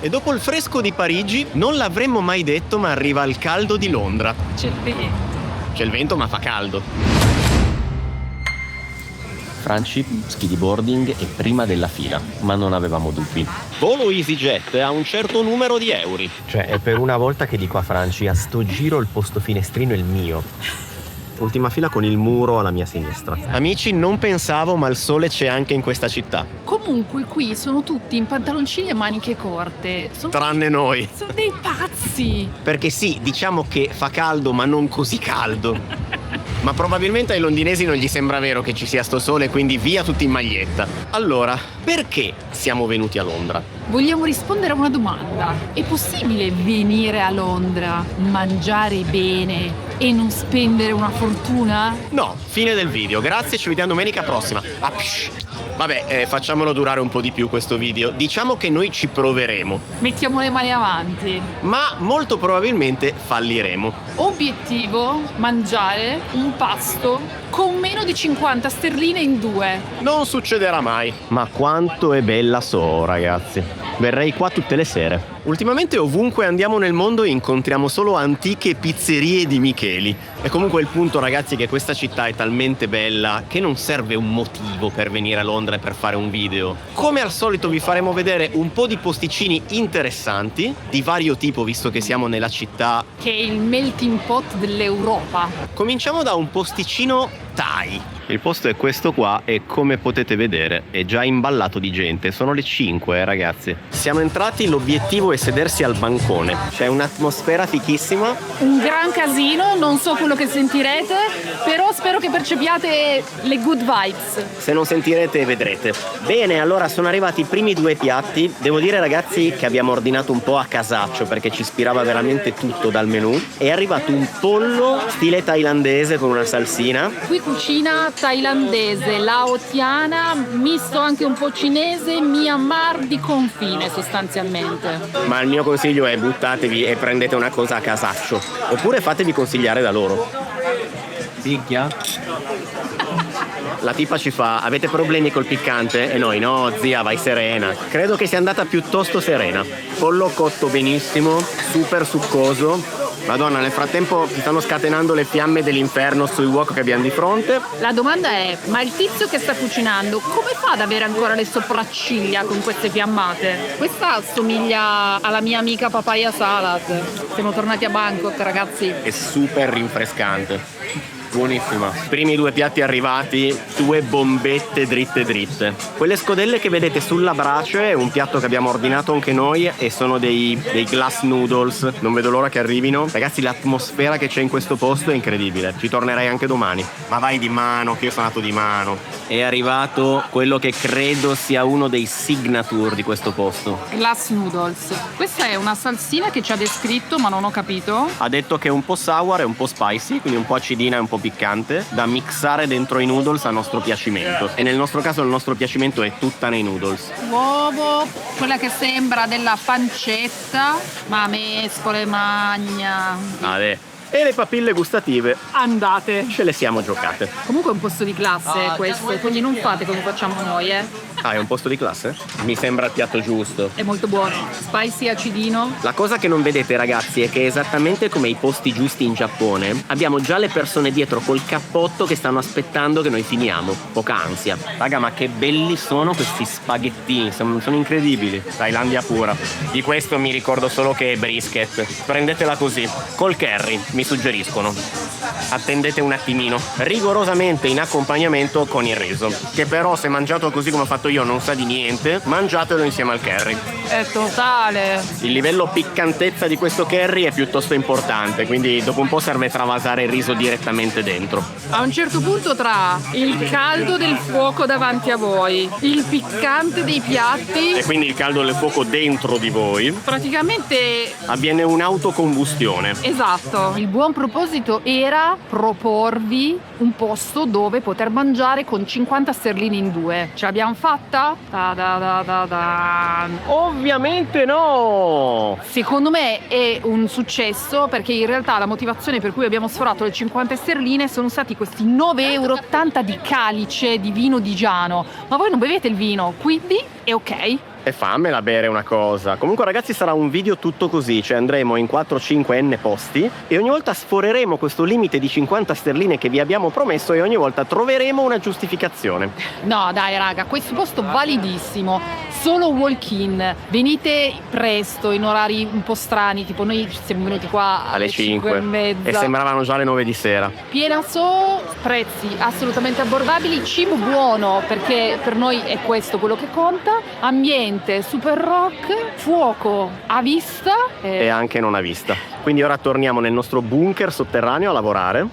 E dopo il fresco di Parigi, non l'avremmo mai detto, ma arriva il caldo di Londra. C'è il vento. C'è il vento, ma fa caldo. Franci, skidiboarding e prima della fila, ma non avevamo dubbi. Volo EasyJet a un certo numero di euro. Cioè, è per una volta che dico a Franci, a sto giro il posto finestrino è il mio. Ultima fila con il muro alla mia sinistra. Amici, non pensavo, ma il sole c'è anche in questa città. Comunque qui sono tutti in pantaloncini e maniche corte. Tranne noi. Sono dei pazzi. Perché sì, diciamo che fa caldo, ma non così caldo. Ma probabilmente ai londinesi non gli sembra vero che ci sia sto sole, quindi via tutti in maglietta. Allora, perché siamo venuti a Londra? Vogliamo rispondere a una domanda. È possibile venire a Londra, mangiare bene e non spendere una fortuna? No, fine del video. Grazie, ci vediamo domenica prossima. Vabbè, facciamolo durare un po' di più questo video. Diciamo che noi ci proveremo, Mettiamo le mani avanti. ma molto probabilmente falliremo. Obiettivo: mangiare un pasto con meno di 50 sterline in 2. Non succederà mai. Ma quanto è bella So, ragazzi. Verrei qua tutte le sere. Ultimamente ovunque andiamo nel mondo incontriamo solo antiche pizzerie di Micheli. E comunque il punto, ragazzi, è che questa città è talmente bella che non serve un motivo per venire a Londra e per fare un video. Come al solito vi faremo vedere un po' di posticini interessanti, di vario tipo visto che siamo nella città. Che è il melting pot dell'Europa. Cominciamo da un posticino Thai. Il posto è questo qua e come potete vedere è già imballato di gente. Sono le 5, ragazzi. Siamo entrati, l'obiettivo è sedersi al bancone. C'è un'atmosfera fichissima. Un gran casino, non so quello che sentirete, però spero che percepiate le good vibes. Se non sentirete vedrete. Bene, allora sono arrivati i primi 2 piatti. Devo dire, ragazzi, che abbiamo ordinato un po' a casaccio perché ci ispirava veramente tutto dal menù. È arrivato un pollo stile thailandese con una salsina. Qui cucina thailandese, laotiana, misto anche un po' cinese, Myanmar di confine sostanzialmente. Ma il mio consiglio è buttatevi e prendete una cosa a casaccio. Oppure fatevi consigliare da loro. Picchia? La tipa ci fa: avete problemi col piccante? E noi: no zia, vai serena. Credo che sia andata piuttosto serena. Pollo cotto benissimo, super succoso. Madonna, nel frattempo si stanno scatenando le fiamme dell'inferno sui wok che abbiamo di fronte. La domanda è: ma il tizio che sta cucinando come fa ad avere ancora le sopracciglia con queste fiammate? Questa assomiglia alla mia amica papaya salad. Siamo tornati a Bangkok, ragazzi. È super rinfrescante. Buonissima. Primi 2 piatti arrivati, 2 bombette dritte dritte. Quelle scodelle che vedete sulla brace è un piatto che abbiamo ordinato anche noi e sono dei glass noodles. Non vedo l'ora che arrivino. Ragazzi, l'atmosfera che c'è in questo posto è incredibile. Ci tornerei anche domani. Ma vai di mano, che io sono nato di mano. È arrivato quello che credo sia uno dei signature di questo posto. Glass noodles. Questa è una salsina che ci ha descritto, ma non ho capito. Ha detto che è un po' sour e un po' spicy, quindi un po' acidina e un po' piccante, da mixare dentro i noodles a nostro piacimento. E nel nostro caso il nostro piacimento è tutta nei noodles. Uovo, quella che sembra della pancetta, ma mescole magna. E le papille gustative Andate. ce le siamo giocate. Comunque è un posto di classe questo, quindi non fate come facciamo noi, Ah, è un posto di classe? Mi sembra il piatto giusto. È molto buono. Spicy, acidino. La cosa che non vedete, ragazzi, è che esattamente come i posti giusti in Giappone, abbiamo già le persone dietro col cappotto che stanno aspettando che noi finiamo. Poca ansia. Raga, ma che belli sono questi spaghettini, sono incredibili. Thailandia pura. Di questo mi ricordo solo che è brisket. Prendetela così, col curry, mi suggeriscono. Attendete un attimino. Rigorosamente in accompagnamento con il riso, che però se mangiato così come ho fatto io non sa di niente, mangiatelo insieme al curry. È totale. Il livello piccantezza di questo curry è piuttosto importante, quindi dopo un po' serve travasare il riso direttamente dentro. A un certo punto, tra il caldo del fuoco davanti a voi, il piccante dei piatti, E quindi il caldo del fuoco dentro di voi, praticamente avviene un'autocombustione. esatto. Il buon proposito era proporvi un posto dove poter mangiare con 50 sterline in 2. Ce l'abbiamo fatta? Ovviamente no! Secondo me è un successo, perché in realtà la motivazione per cui abbiamo sforato le 50 sterline sono stati questi 9,80 € di calice di vino digiano. Ma voi non bevete il vino, quindi è ok. E fammela bere una cosa. Comunque ragazzi sarà un video tutto così, cioè andremo in 4-5 posti e ogni volta sforeremo questo limite di 50 sterline che vi abbiamo promesso e ogni volta troveremo una giustificazione. No dai raga, questo posto validissimo, solo walk-in, venite presto in orari un po' strani, tipo noi siamo venuti qua alle 5:30 e sembravano già le 9 di sera. Piena prezzi assolutamente abbordabili, cibo buono perché per noi è questo quello che conta, ambiente super rock, fuoco a vista e anche non a vista. Quindi ora torniamo nel nostro bunker sotterraneo a lavorare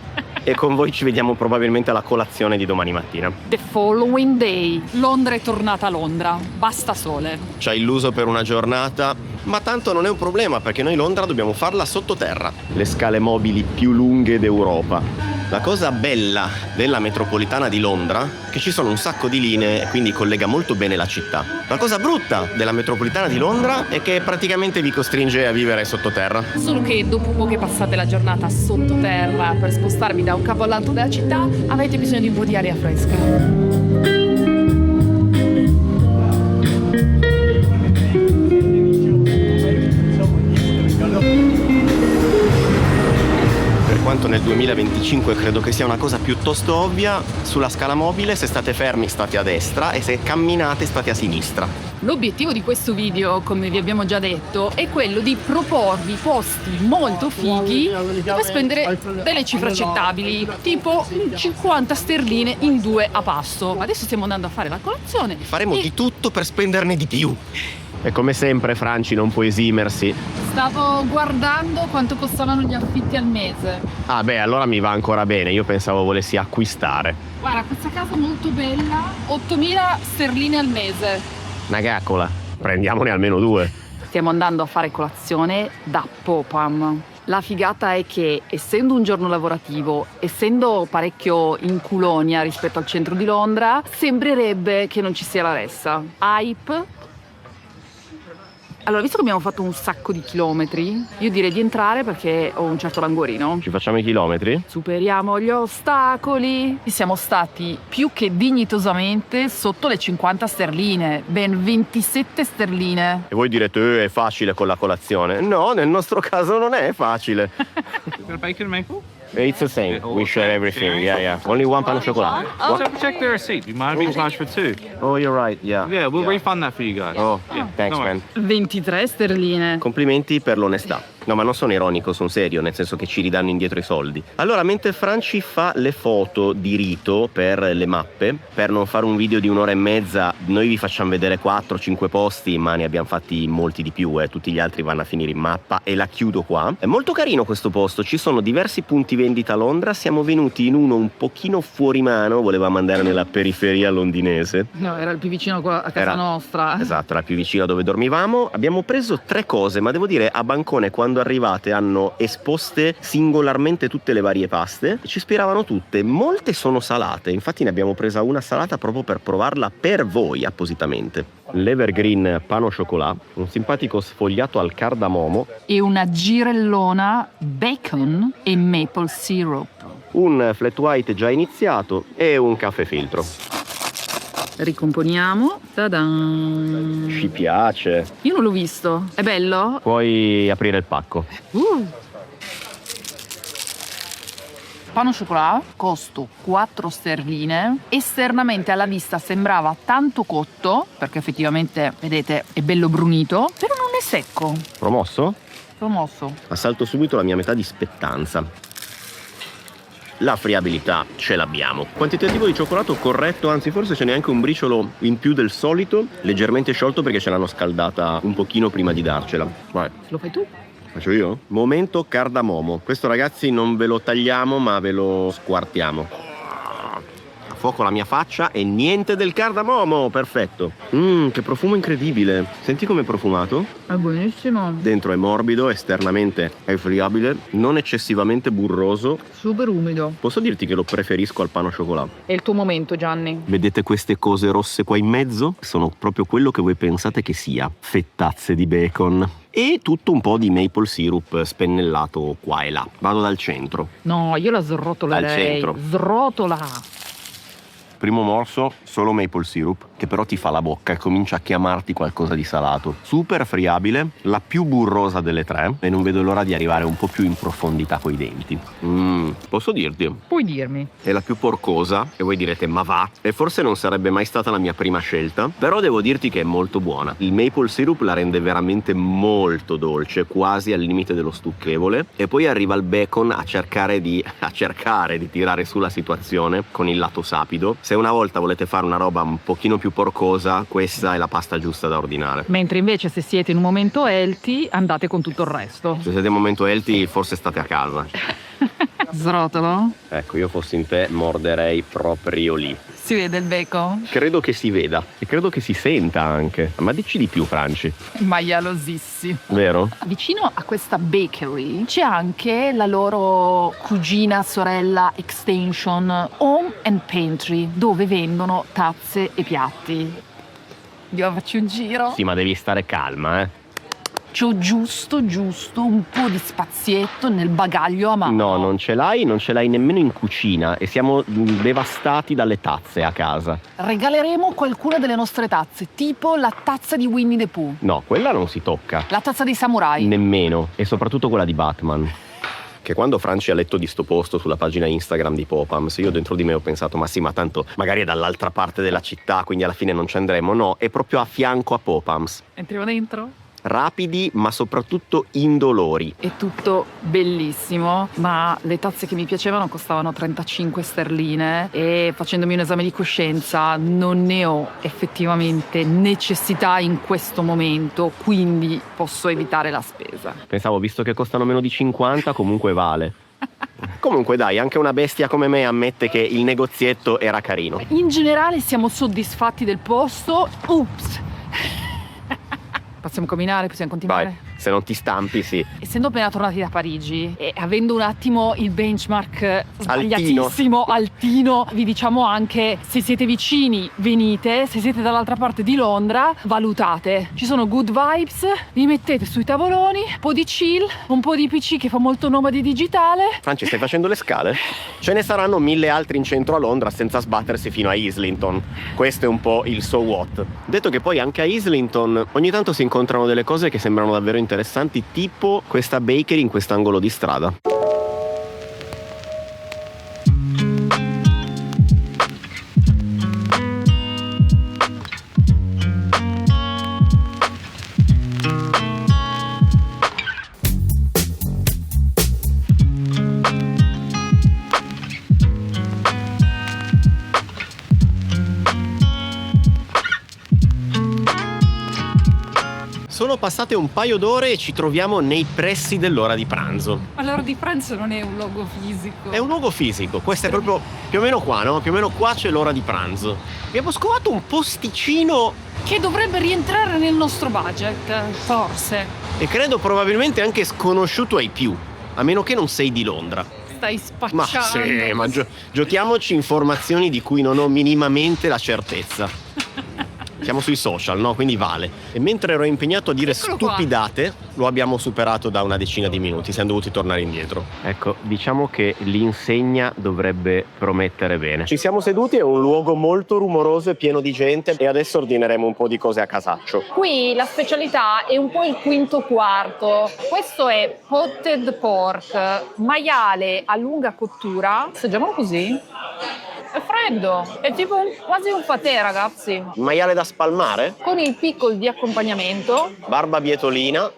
e con voi ci vediamo probabilmente alla colazione di domani mattina. The following day. Londra è tornata a Londra, basta sole. Ci ha illuso per una giornata, ma tanto non è un problema perché noi Londra dobbiamo farla sottoterra. Le scale mobili più lunghe d'Europa. La cosa bella della metropolitana di Londra è che ci sono un sacco di linee e quindi collega molto bene la città. La cosa brutta della metropolitana di Londra è che praticamente vi costringe a vivere sottoterra. Solo che dopo che passate la giornata sottoterra per spostarvi da un capo all'altro della città, avete bisogno di un po' di aria fresca. Quanto nel 2025 credo che sia una cosa piuttosto ovvia, sulla scala mobile se state fermi state a destra e se camminate state a sinistra. L'obiettivo di questo video, come vi abbiamo già detto, è quello di proporvi posti molto fighi dove spendere delle cifre accettabili, tipo 50 sterline in 2 a pasto. Adesso stiamo andando a fare la colazione. Faremo di tutto per spenderne di più. E come sempre Franci non può esimersi. Stavo guardando quanto costavano gli affitti al mese. Ah beh, allora mi va ancora bene, io pensavo volessi acquistare. Guarda, questa casa molto bella, 8.000 sterline al mese. Una caccola, prendiamone almeno 2. Stiamo andando a fare colazione da Popam. La figata è che, essendo un giorno lavorativo, essendo parecchio in Culonia rispetto al centro di Londra, sembrerebbe che non ci sia la ressa. Hype. Allora, visto che abbiamo fatto un sacco di chilometri, io direi di entrare perché ho un certo languorino. Ci facciamo i chilometri? Superiamo gli ostacoli. E siamo stati più che dignitosamente sotto le 50 sterline, ben 27 sterline. E voi direte, è facile con la colazione. No, nel nostro caso non è facile. Bacon maple? It's the same. We share everything. Yeah. Only one pan of chocolate. So check the receipt. You might be charged for 2. Oh, you're right. Yeah. Yeah, we'll refund that for you guys. Oh, Yeah, thanks, no man. 23 sterline. Complimenti per l'onestà. No, ma non sono ironico, sono serio, nel senso che ci ridanno indietro i soldi. Allora, mentre Franci fa le foto di rito per le mappe, per non fare un video di 1 ora e mezza, noi vi facciamo vedere 4-5 posti, ma ne abbiamo fatti molti di più, tutti gli altri vanno a finire in mappa e la chiudo qua. È molto carino questo posto, ci sono diversi punti vendita a Londra, siamo venuti in uno un pochino fuori mano, volevamo andare nella periferia londinese. No, era il più vicino a casa nostra. Esatto, era più vicino a dove dormivamo. Abbiamo preso 3 cose, ma devo dire a bancone quando arrivate hanno esposte singolarmente tutte le varie paste, ci ispiravano tutte, molte sono salate, infatti ne abbiamo presa una salata proprio per provarla per voi appositamente. L'Evergreen pan au chocolat, un simpatico sfogliato al cardamomo E una girellona bacon e maple syrup. un flat white già iniziato e un caffè filtro. Ricomponiamo. Ta-da! Ci piace. Io non l'ho visto. È bello? Puoi aprire il pacco. Pan au chocolat, costo 4 sterline. Esternamente alla vista sembrava tanto cotto, perché effettivamente, vedete, è bello brunito, però non è secco. Promosso? Promosso. Assalto subito la mia metà di spettanza. La friabilità ce l'abbiamo. Quantitativo di cioccolato corretto, anzi forse ce n'è anche un briciolo in più del solito, leggermente sciolto perché ce l'hanno scaldata un pochino prima di darcela. Vai. Lo fai tu? Faccio io? Momento cardamomo. Questo ragazzi non ve lo tagliamo ma ve lo squartiamo. A fuoco la mia faccia e niente del cardamomo, perfetto. Che profumo incredibile. Senti com'è profumato? È buonissimo. Dentro è morbido, esternamente è friabile, non eccessivamente burroso. Super umido. Posso dirti che lo preferisco al pan au chocolat. È il tuo momento, Gianni. Vedete queste cose rosse qua in mezzo? Sono proprio quello che voi pensate che sia. Fettazze di bacon. E tutto un po' di maple syrup spennellato qua e là. Vado dal centro. No, io la srotolerei. Al centro. Srotola. Primo morso, solo maple syrup. che però ti fa la bocca e comincia a chiamarti qualcosa di salato. Super friabile, la più burrosa delle tre, e non vedo l'ora di arrivare un po' più in profondità coi denti. Posso dirti? Puoi dirmi. È la più porcosa e voi direte ma va, e forse non sarebbe mai stata la mia prima scelta, però devo dirti che è molto buona. Il maple syrup la rende veramente molto dolce, quasi al limite dello stucchevole, e poi arriva il bacon a cercare di tirare su la situazione con il lato sapido. Se una volta volete fare una roba un pochino più porcosa, questa è la pasta giusta da ordinare. Mentre invece se siete in un momento healthy andate con tutto il resto. Se siete in un momento healthy forse state a casa. Srotolo? Ecco, io fossi in te morderei proprio lì. Si vede il bacon? Credo che si veda e credo che si senta anche. Ma dici di più, Franci. Maialosissimo. Vero? Vicino a questa bakery c'è anche la loro cugina sorella extension Home and Pantry, dove vendono tazze e piatti. Andiamo a farci un giro? Sì, ma devi stare calma, eh. C'ho giusto un po' di spazietto nel bagaglio a mano. No, non ce l'hai nemmeno in cucina e siamo devastati dalle tazze a casa. Regaleremo qualcuna delle nostre tazze, tipo la tazza di Winnie the Pooh, No, quella non si tocca. la tazza dei samurai. Nemmeno. E soprattutto quella di Batman. Che quando Franci ha letto di sto posto sulla pagina Instagram di Popams, io dentro di me ho pensato ma sì, ma tanto magari è dall'altra parte della città, quindi alla fine non ci andremo. No, è proprio a fianco a Popams. Entriamo dentro? Rapidi ma soprattutto indolori. È tutto bellissimo, ma le tazze che mi piacevano costavano 35 sterline e facendomi un esame di coscienza non ne ho effettivamente necessità in questo momento, quindi posso evitare la spesa. Pensavo, visto che costano meno di 50, comunque vale. Comunque dai, anche una bestia come me ammette che il negozietto era carino. In generale siamo soddisfatti del posto. Ups! Possiamo camminare, possiamo continuare? Vai, se non ti stampi, sì. Essendo appena tornati da Parigi e avendo un attimo il benchmark sbagliatissimo, altino, vi diciamo anche: se siete vicini venite, se siete dall'altra parte di Londra valutate. Ci sono good vibes, vi mettete sui tavoloni, un po' di chill, un po' di PC che fa molto nomadi digitale. Franci, stai facendo le scale? Ce ne saranno 1000 altri in centro a Londra senza sbattersi fino a Islington. Questo è un po' il so what. Detto che poi anche a Islington ogni tanto si incontrano delle cose che sembrano davvero interessanti, tipo questa bakery in quest'angolo di strada. Sono passate un paio d'ore e ci troviamo nei pressi dell'ora di pranzo. Ma l'ora di pranzo non è un luogo fisico. È un luogo fisico, questo è proprio più o meno qua, no? Più o meno qua c'è l'ora di pranzo. Abbiamo scovato un posticino Che dovrebbe rientrare nel nostro budget, forse. e credo probabilmente anche sconosciuto ai più, a meno che non sei di Londra. Stai Ma spacciando. sì, ma giochiamoci informazioni di cui non ho minimamente la certezza. Siamo sui social, no? Quindi vale. E mentre ero impegnato a dire Eccolo qua. stupidate, lo abbiamo superato da una decina di minuti, siamo dovuti tornare indietro. Ecco, diciamo che l'insegna dovrebbe promettere bene. Ci siamo seduti, è un luogo molto rumoroso e pieno di gente e adesso ordineremo un po' di cose a casaccio. Qui la specialità è un po' il quinto quarto. Questo è potted pork, maiale a lunga cottura. Assaggiamolo così. È freddo, è tipo quasi un patè, ragazzi. Maiale da spalmare, Con il pickle di accompagnamento. barba bietolina.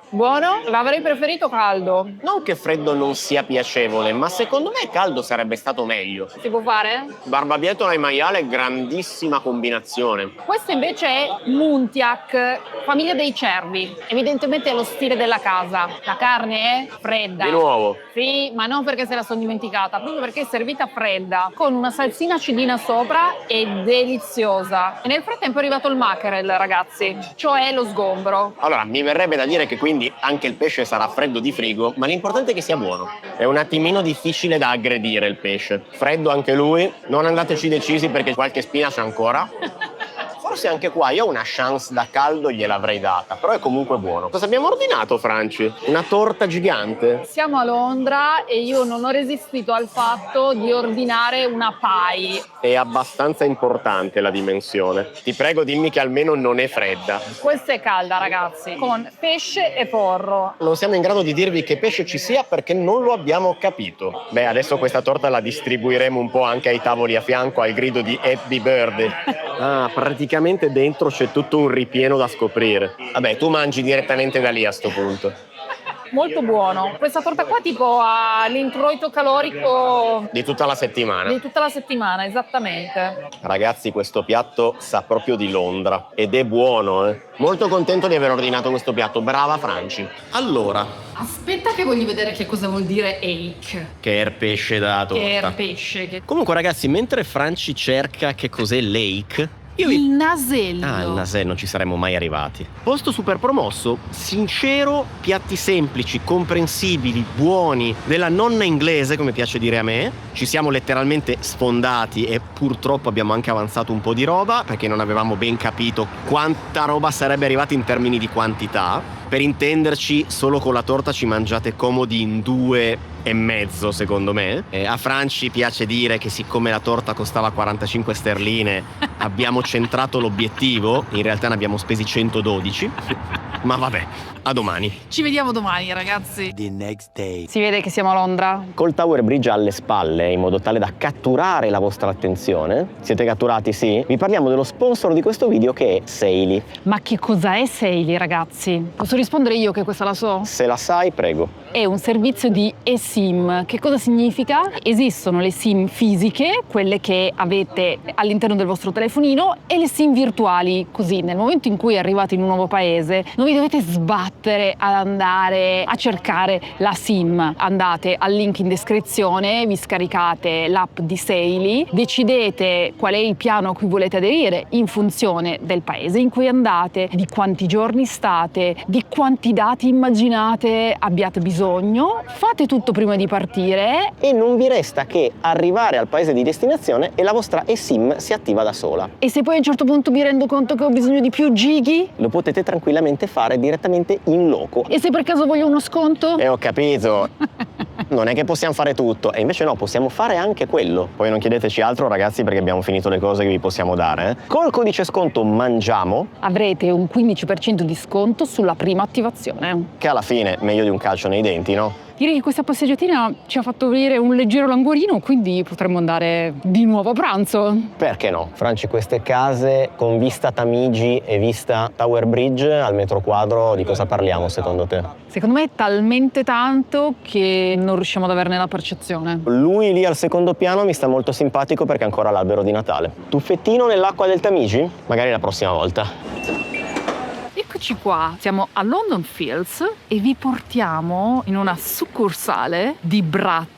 Buono? L'avrei preferito caldo. Non che freddo non sia piacevole, ma secondo me caldo sarebbe stato meglio. Si può fare? Barbabietola e maiale, grandissima combinazione. Questo invece è Muntiak, famiglia dei cervi. Evidentemente è lo stile della casa. La carne è fredda. Di nuovo. Sì, ma non perché se la sono dimenticata, proprio perché è servita fredda, con una salsina acidina sopra e deliziosa. E nel frattempo è arrivato il mackerel, ragazzi, cioè lo sgombro. Allora, mi verrebbe da dire che quindi anche il pesce sarà freddo di frigo, ma l'importante è che sia buono. È un attimino difficile da aggredire il pesce. Freddo anche lui, non andateci decisi perché qualche spina c'è ancora. forse anche qua io una chance da caldo gliel'avrei data, però è comunque buono. Cosa abbiamo ordinato, Franci? Una torta gigante? Siamo a Londra e io non ho resistito al fatto di ordinare una pie. È abbastanza importante la dimensione. Ti prego, dimmi che almeno non è fredda. Questa è calda, ragazzi, con pesce e porro. Non siamo in grado di dirvi che pesce ci sia perché non lo abbiamo capito. Beh, adesso questa torta la distribuiremo un po' anche ai tavoli a fianco al grido di Happy Birthday. Ah, praticamente dentro c'è tutto un ripieno da scoprire. Vabbè, tu mangi direttamente da lì a sto punto. Molto buono. Questa torta qua tipo ha l'introito calorico Di tutta la settimana. di tutta la settimana, esattamente. Ragazzi, questo piatto sa proprio di Londra ed è buono, eh. Molto contento di aver ordinato questo piatto. Brava Franci. Allora, Aspetta che voglio vedere che cosa vuol dire ache. che è il pesce da torta. Che era pesce. Comunque ragazzi, mentre Franci cerca che cos'è l'ake, io Il nasello. Ah, il nasello, non ci saremmo mai arrivati. Posto super promosso, sincero, piatti semplici, comprensibili, buoni, della nonna inglese, come piace dire a me. Ci siamo letteralmente sfondati e purtroppo abbiamo anche avanzato un po' di roba perché non avevamo ben capito quanta roba sarebbe arrivata in termini di quantità. Per intenderci, solo con la torta ci mangiate comodi in 2,5, secondo me. A Franci piace dire che siccome la torta costava 45 sterline abbiamo centrato l'obiettivo, in realtà ne abbiamo spesi 112. Ma vabbè, a domani. Ci vediamo domani, ragazzi. The next day. Si vede che siamo a Londra. Col Tower Bridge alle spalle, in modo tale da catturare la vostra attenzione. Siete catturati, sì? Vi parliamo dello sponsor di questo video, che è Saily. Ma che cosa è Saily, ragazzi? Posso rispondere io che questa la so? Se la sai, prego. È un servizio di eSIM. Che cosa significa? Esistono le SIM fisiche, quelle che avete all'interno del vostro telefonino, e le SIM virtuali. Così, nel momento in cui arrivate in un nuovo paese, non vi dovete sbattere ad andare a cercare la SIM. Andate al link in descrizione, vi scaricate l'app di Saily, decidete qual è il piano a cui volete aderire in funzione del paese in cui andate, di quanti giorni state, di quanti dati immaginate abbiate bisogno. Fate tutto prima di partire E non vi resta che arrivare al paese di destinazione e la vostra eSIM si attiva da sola. e se poi a un certo punto mi rendo conto che ho bisogno di più gighi, Lo potete tranquillamente fare direttamente in loco. e se per caso voglio uno sconto, Ho capito. Non è che possiamo fare tutto, e invece no, possiamo fare anche quello. Poi non chiedeteci altro, ragazzi, perché abbiamo finito le cose che vi possiamo dare. Col codice sconto MANGIAMO, avrete un 15% di sconto sulla prima attivazione. che alla fine meglio di un calcio nei denti, no? Direi che questa passeggiatina ci ha fatto venire un leggero languorino, quindi potremmo andare di nuovo a pranzo. Perché no? Franci, queste case con vista Tamigi e vista Tower Bridge al metro quadro, di cosa parliamo secondo te? Secondo me è talmente tanto che non riusciamo ad averne la percezione. Lui lì al secondo piano mi sta molto simpatico perché è ancora l'albero di Natale. Tuffettino nell'acqua del Tamigi? Magari la prossima volta. Eccoci qua, siamo a London Fields e vi portiamo in una succursale di Brat,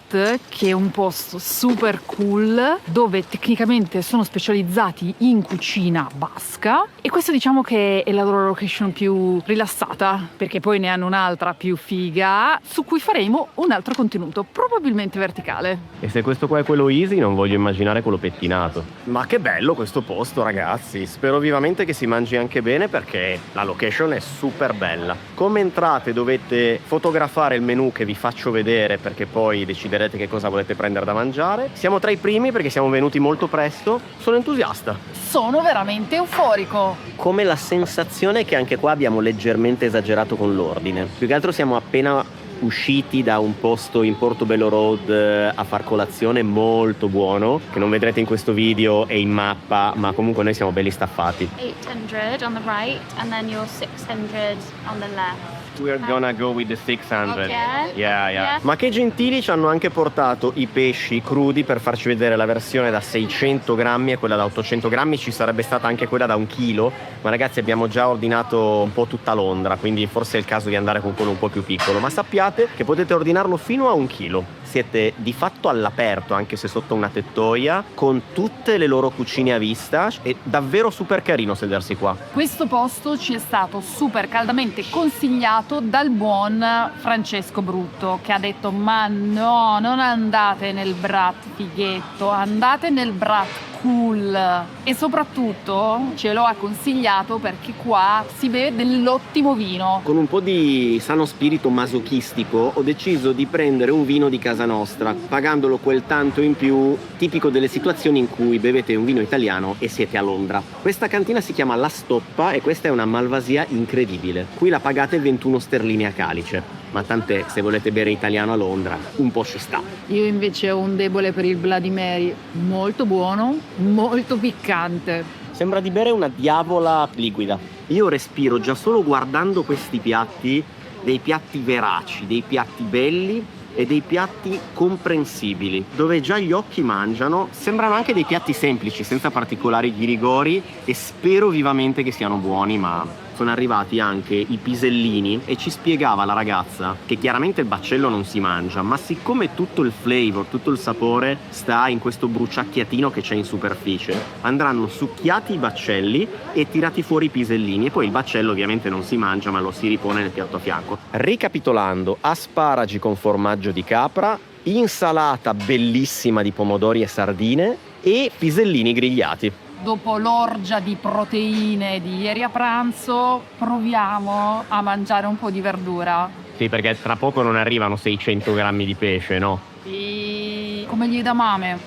che è un posto super cool dove tecnicamente sono specializzati in cucina basca, e questa diciamo che è la loro location più rilassata, perché poi ne hanno un'altra più figa su cui faremo un altro contenuto, probabilmente verticale. E se questo qua è quello easy, non voglio immaginare quello pettinato. Ma che bello questo posto, ragazzi. Spero vivamente che si mangi anche bene, perché la location è super bella. Come entrate dovete fotografare il menù che vi faccio vedere, perché poi deciderete che cosa volete prendere da mangiare. Siamo tra i primi perché siamo venuti molto presto. Sono entusiasta. Sono veramente euforico. Come la sensazione che anche qua abbiamo leggermente esagerato con l'ordine. Più che altro siamo appena usciti da un posto in Portobello Road a far colazione molto buono, che non vedrete in questo video e in mappa, ma comunque noi siamo belli staffati. 800 on the right and then your 600 on the left. We're gonna go with the 600. Okay. Yeah. Yeah. Ma che gentili, ci hanno anche portato i pesci crudi per farci vedere la versione da 600 grammi e quella da 800 grammi. Ci sarebbe stata anche quella da 1 chilo, ma ragazzi abbiamo già ordinato un po' tutta Londra, quindi forse è il caso di andare con quello un po' più piccolo. Ma sappiate che potete ordinarlo fino a 1 chilo. Siete di fatto all'aperto, anche se sotto una tettoia, con tutte le loro cucine a vista. È davvero super carino sedersi qua. Questo posto ci è stato super caldamente consigliato dal buon Francesco Brutto, che ha detto: ma no, non andate nel Brat fighetto, andate nel Brat cool e soprattutto ce lo ha consigliato perché qua si beve dell'ottimo vino. Con un po' di sano spirito masochistico ho deciso di prendere un vino di casa nostra, pagandolo quel tanto in più tipico delle situazioni in cui bevete un vino italiano e siete a Londra. Questa cantina si chiama La Stoppa e questa è una malvasia incredibile. Qui la pagate 21 sterline a calice, ma tant'è, se volete bere italiano a Londra un po' ci sta. Io invece ho un debole per il Bloody Mary, molto buono, molto piccante. Sembra di bere una diavola liquida. Io respiro già solo guardando questi piatti, dei piatti veraci, dei piatti belli e dei piatti comprensibili, dove già gli occhi mangiano. Sembrano anche dei piatti semplici, senza particolari ghirigori, e spero vivamente che siano buoni, ma sono arrivati anche i pisellini e ci spiegava la ragazza che chiaramente il baccello non si mangia, ma siccome tutto il flavor, tutto il sapore sta in questo bruciacchiatino che c'è in superficie, andranno succhiati i baccelli e tirati fuori i pisellini, e poi il baccello ovviamente non si mangia ma lo si ripone nel piatto a fianco. Ricapitolando: asparagi con formaggio di capra, insalata bellissima di pomodori e sardine e pisellini grigliati. Dopo l'orgia di proteine di ieri a pranzo, proviamo a mangiare un po' di verdura. Sì, perché tra poco non arrivano 600 grammi di pesce, no? Come gli edamame,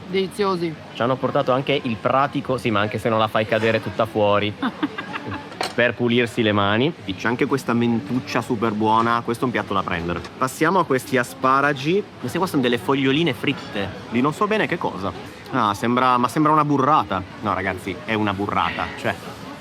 deliziosi. Ci hanno portato anche il pratico, sì, ma anche se non la fai cadere tutta fuori, per pulirsi le mani. C'è anche questa mentuccia super buona, questo è un piatto da prendere. Passiamo a questi asparagi. Queste qua sono delle foglioline fritte, di non so bene che cosa. Ah, sembra una burrata. No ragazzi, è una burrata, cioè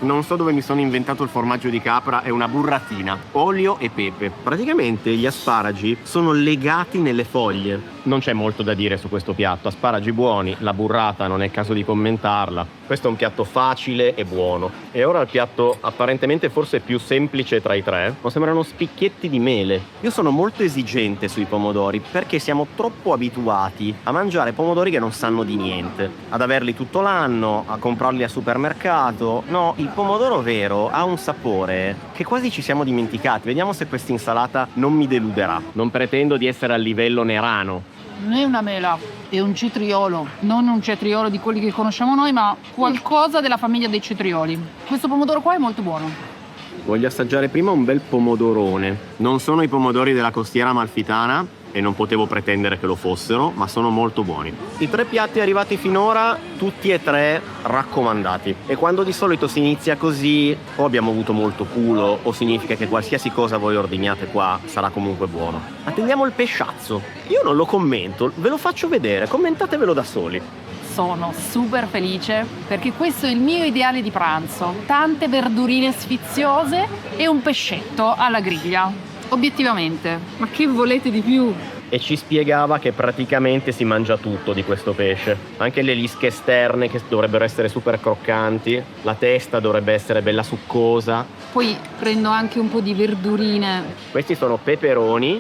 non so dove mi sono inventato il formaggio di capra, è una burratina, olio e pepe. Praticamente gli asparagi sono legati nelle foglie. Non c'è molto da dire su questo piatto, asparagi buoni, la burrata non è caso di commentarla. Questo è un piatto facile e buono. E ora il piatto apparentemente forse più semplice tra i tre, ma sembrano spicchietti di mele. Io sono molto esigente sui pomodori perché siamo troppo abituati a mangiare pomodori che non sanno di niente, ad averli tutto l'anno, a comprarli al supermercato. No, il pomodoro vero ha un sapore che quasi ci siamo dimenticati. Vediamo se questa insalata non mi deluderà. Non pretendo di essere al livello nerano. Non è una mela, è un cetriolo. Non un cetriolo di quelli che conosciamo noi, ma qualcosa della famiglia dei cetrioli. Questo pomodoro qua è molto buono. Voglio assaggiare prima un bel pomodorone. Non sono i pomodori della costiera amalfitana e non potevo pretendere che lo fossero, ma sono molto buoni. I 3 piatti arrivati finora, tutti e 3 raccomandati. E quando di solito si inizia così, o abbiamo avuto molto culo, o significa che qualsiasi cosa voi ordiniate qua sarà comunque buono. Attendiamo il pesciazzo. Io non lo commento, ve lo faccio vedere, commentatevelo da soli. Sono super felice perché questo è il mio ideale di pranzo. Tante verdurine sfiziose e un pescetto alla griglia. Obiettivamente, ma che volete di più? E ci spiegava che praticamente si mangia tutto di questo pesce, anche le lische esterne che dovrebbero essere super croccanti, la testa dovrebbe essere bella succosa. Poi prendo anche un po' di verdurine. Questi sono peperoni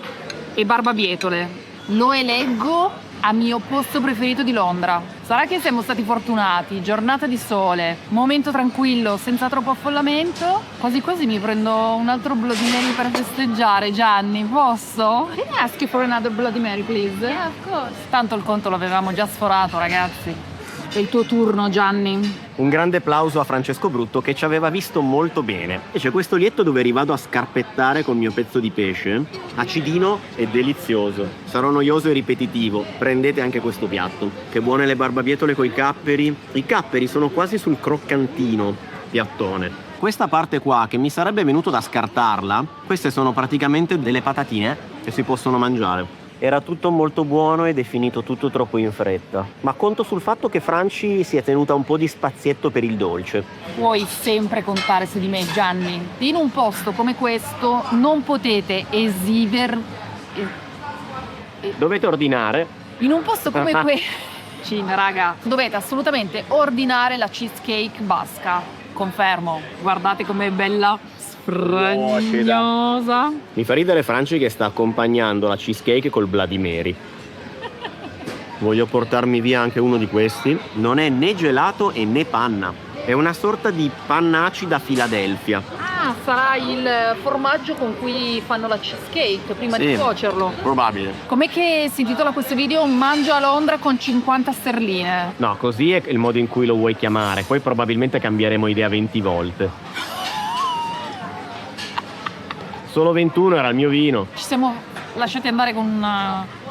E barbabietole. Lo eleggo a mio posto preferito di Londra. Sarà che siamo stati fortunati, giornata di sole, momento tranquillo, senza troppo affollamento. Quasi quasi mi prendo un altro Bloody Mary per festeggiare. Gianni, posso? Can I ask you for another Bloody Mary, please? Yeah, of course. Tanto il conto l'avevamo già sforato, ragazzi. È il tuo turno, Gianni. Un grande applauso a Francesco Brutto che ci aveva visto molto bene. E c'è questo lietto dove rivado a scarpettare col mio pezzo di pesce, acidino e delizioso. Sarò noioso e ripetitivo, prendete anche questo piatto. Che buone le barbabietole coi capperi. I capperi sono quasi sul croccantino, piattone. Questa parte qua che mi sarebbe venuto da scartarla, queste sono praticamente delle patatine che si possono mangiare. Era tutto molto buono ed è finito tutto troppo in fretta. Ma conto sul fatto che Franci si è tenuta un po' di spazietto per il dolce. Puoi sempre contare su di me, Gianni. In un posto come questo non potete Dovete ordinare. In un posto come questo, raga, dovete assolutamente ordinare la cheesecake basca. Confermo, guardate com'è bella, sfragnosa. Mi fa ridere Franci che sta accompagnando la cheesecake col Bloody Mary. Voglio portarmi via anche uno di questi. Non è né gelato e né panna. È una sorta di panna acida Philadelphia. Ah, sarà il formaggio con cui fanno la cheesecake prima Sì, di cuocerlo. probabile. Com'è che si intitola questo video? Un mangio a Londra con 50 sterline. No, così è il modo in cui lo vuoi chiamare. Poi probabilmente cambieremo idea 20 volte. Solo 21 era il mio vino. Ci siamo lasciati andare con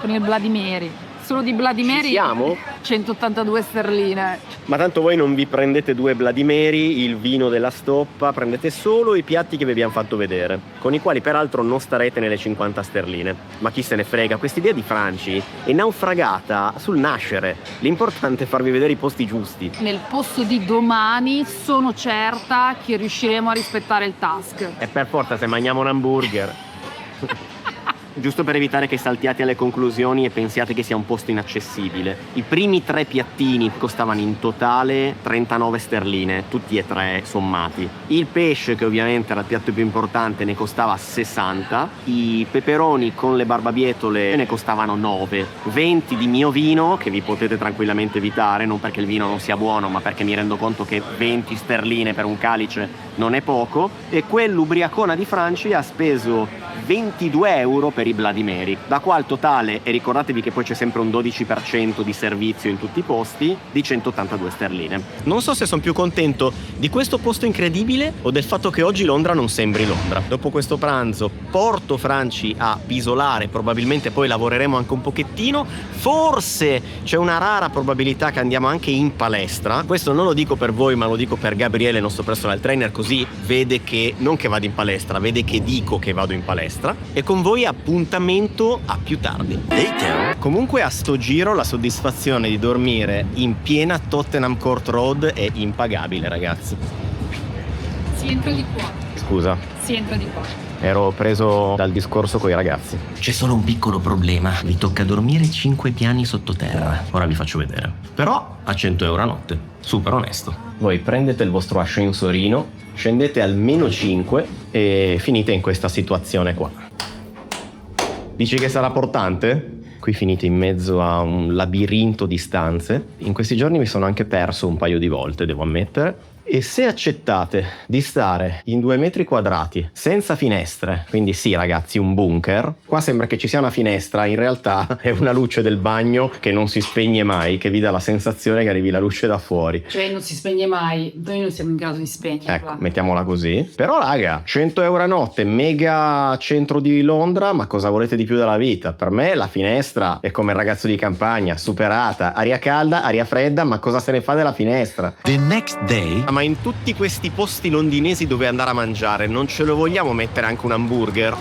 il Bloody Mary. Solo di Bloody Ci Mary siamo? 182 sterline. Ma tanto voi non vi prendete 2 Bloody Mary, il vino della stoppa, prendete solo i piatti che vi abbiamo fatto vedere, con i quali peraltro non starete nelle 50 sterline. Ma chi se ne frega, quest'idea di Franci è naufragata sul nascere. L'importante è farvi vedere i posti giusti. Nel posto di domani sono certa che riusciremo a rispettare il task. E per forza se mangiamo un hamburger. Giusto per evitare che saltiate alle conclusioni e pensiate che sia un posto inaccessibile. I primi 3 piattini costavano in totale 39 sterline, tutti e 3 sommati. Il pesce, che ovviamente era il piatto più importante, ne costava 60. I peperoni con le barbabietole ne costavano 9. 20 di mio vino, che vi potete tranquillamente evitare, non perché il vino non sia buono, ma perché mi rendo conto che 20 sterline per un calice non è poco. E quell'ubriacona di Franci ha speso 22 euro per i Bloody Mary, da qua al totale, e ricordatevi che poi c'è sempre un 12% di servizio in tutti i posti, di 182 sterline. Non so se sono più contento di questo posto incredibile o del fatto che oggi Londra non sembri Londra. Dopo questo pranzo porto Franci a pisolare, probabilmente poi lavoreremo anche un pochettino, forse c'è una rara probabilità che andiamo anche in palestra. Questo non lo dico per voi, ma lo dico per Gabriele, il nostro personal trainer, così vede che non che vado in palestra, vede che dico che vado in palestra. E con voi appuntamento a più tardi. Comunque a sto giro la soddisfazione di dormire in piena Tottenham Court Road è impagabile, ragazzi. Si entra di qua. Scusa, Si entra di qua. ero preso dal discorso coi ragazzi. C'è solo un piccolo problema. Vi tocca dormire 5 piani sottoterra. Ora vi faccio vedere. Però a 100 euro a notte. Super onesto. Voi prendete il vostro ascensorino, scendete almeno 5 e finite in questa situazione qua. Dici che sarà portante? Qui finite in mezzo a un labirinto di stanze. In questi giorni mi sono anche perso un paio di volte, devo ammettere. E se accettate di stare in 2 metri quadrati senza finestre, quindi sì ragazzi, un bunker, qua sembra che ci sia una finestra, in realtà è una luce del bagno che non si spegne mai, che vi dà la sensazione che arrivi la luce da fuori. Cioè non si spegne mai, noi non siamo in grado di spegnerla. Ecco, mettiamola così. Però raga, 100 euro a notte, mega centro di Londra, ma cosa volete di più dalla vita? Per me la finestra è come il ragazzo di campagna, superata, aria calda, aria fredda, ma cosa se ne fa della finestra? The next day. Ma in tutti questi posti londinesi dove andare a mangiare non ce lo vogliamo mettere anche un hamburger?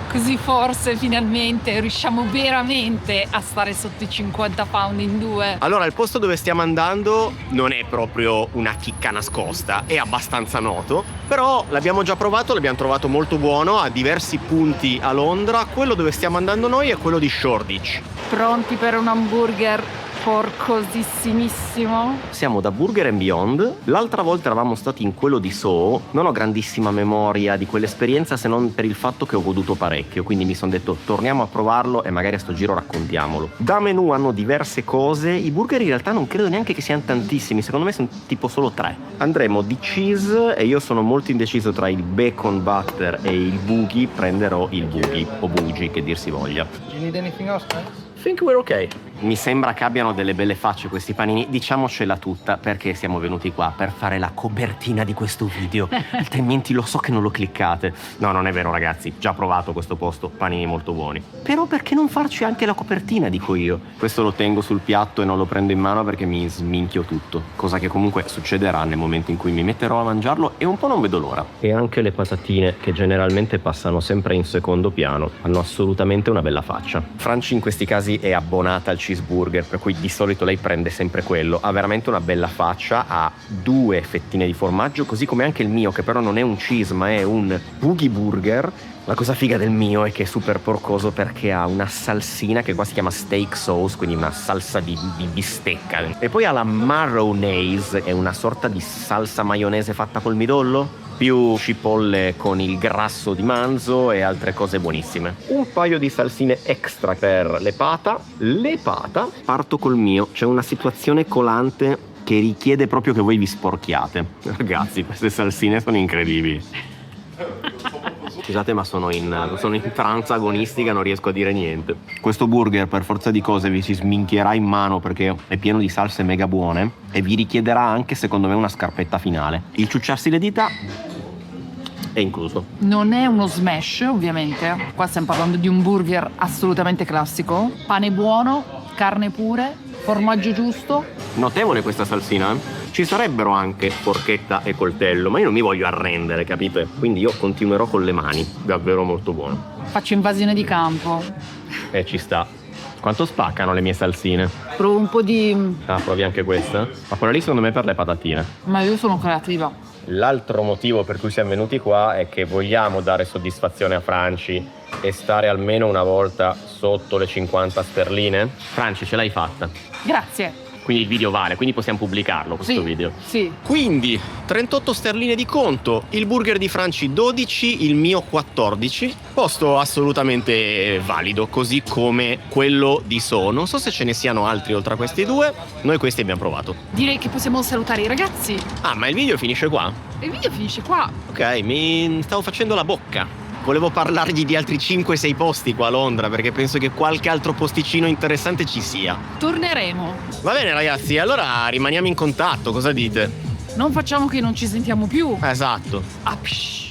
Così forse finalmente riusciamo veramente a stare sotto i 50 pound in 2. Allora, il posto dove stiamo andando non è proprio una chicca nascosta, è abbastanza noto, però l'abbiamo già provato, l'abbiamo trovato molto buono a diversi punti a Londra. Quello dove stiamo andando noi è quello di Shoreditch. Pronti per un hamburger porcosissimissimo? Siamo da Burger and Beyond. L'altra volta eravamo stati in quello di Soho. Non ho grandissima memoria di quell'esperienza, se non per il fatto che ho goduto parecchio, quindi mi sono detto torniamo a provarlo e magari a sto giro raccontiamolo. Da menù hanno diverse cose. I burger in realtà non credo neanche che siano tantissimi, secondo me sono tipo solo 3. Andremo di cheese e io sono molto indeciso tra il bacon butter e il boogie. Prenderò il boogie o boogie, che dir si voglia. Do you need anything else, guys? I think we're okay. Mi sembra che abbiano delle belle facce questi panini, diciamocela tutta, perché siamo venuti qua per fare la copertina di questo video, altrimenti lo so che non lo cliccate. No, non è vero ragazzi, già provato questo posto, panini molto buoni. Però perché non farci anche la copertina, dico io. Questo lo tengo sul piatto e non lo prendo in mano perché mi sminchio tutto, cosa che comunque succederà nel momento in cui mi metterò a mangiarlo e un po' non vedo l'ora. E anche le patatine, che generalmente passano sempre in secondo piano, hanno assolutamente una bella faccia. Franci in questi casi è abbonata al cheeseburger, per cui di solito lei prende sempre quello. Ha veramente una bella faccia, ha 2 fettine di formaggio, così come anche il mio, che però non è un cheese ma è un boogie burger. La cosa figa del mio è che è super porcoso perché ha una salsina che qua si chiama steak sauce, quindi una salsa di bistecca. E poi ha la marronaise, è una sorta di salsa maionese fatta col midollo, più cipolle con il grasso di manzo e altre cose buonissime. Un paio di salsine extra per le pata. Parto col mio, c'è una situazione colante che richiede proprio che voi vi sporchiate. Ragazzi, queste salsine sono incredibili. Scusate, ma sono in tranza agonistica, non riesco a dire niente. Questo burger per forza di cose vi si sminchierà in mano perché è pieno di salse mega buone e vi richiederà anche, secondo me, una scarpetta finale. Il ciucciarsi le dita è incluso. Non è uno smash, ovviamente. Qua stiamo parlando di un burger assolutamente classico. Pane buono, carne pure, formaggio giusto. Notevole questa salsina, eh? Ci sarebbero anche forchetta e coltello, ma io non mi voglio arrendere, capite? Quindi io continuerò con le mani, davvero molto buono. Faccio invasione di campo. Ci sta. Quanto spaccano le mie salsine? Provo un po' di... Ah, provi anche questa? Ma quella lì secondo me è per le patatine. Ma io sono creativa. L'altro motivo per cui siamo venuti qua è che vogliamo dare soddisfazione a Franci e stare almeno una volta sotto le 50 sterline. Franci, ce l'hai fatta. Grazie. Quindi il video vale, quindi possiamo pubblicarlo questo video. Sì. Quindi 38 sterline di conto, il burger di Franci 12, il mio 14. Posto assolutamente valido, così come quello di So. Non so se ce ne siano altri oltre a questi due, noi questi abbiamo provato. Direi che possiamo salutare i ragazzi. Ah, ma il video finisce qua? Il video finisce qua. Ok, mi stavo facendo la bocca. Volevo parlargli di altri 5-6 posti qua a Londra, perché penso che qualche altro posticino interessante ci sia. Torneremo. Va bene ragazzi, allora rimaniamo in contatto, cosa dite? Non facciamo che non ci sentiamo più. Esatto. Apsh.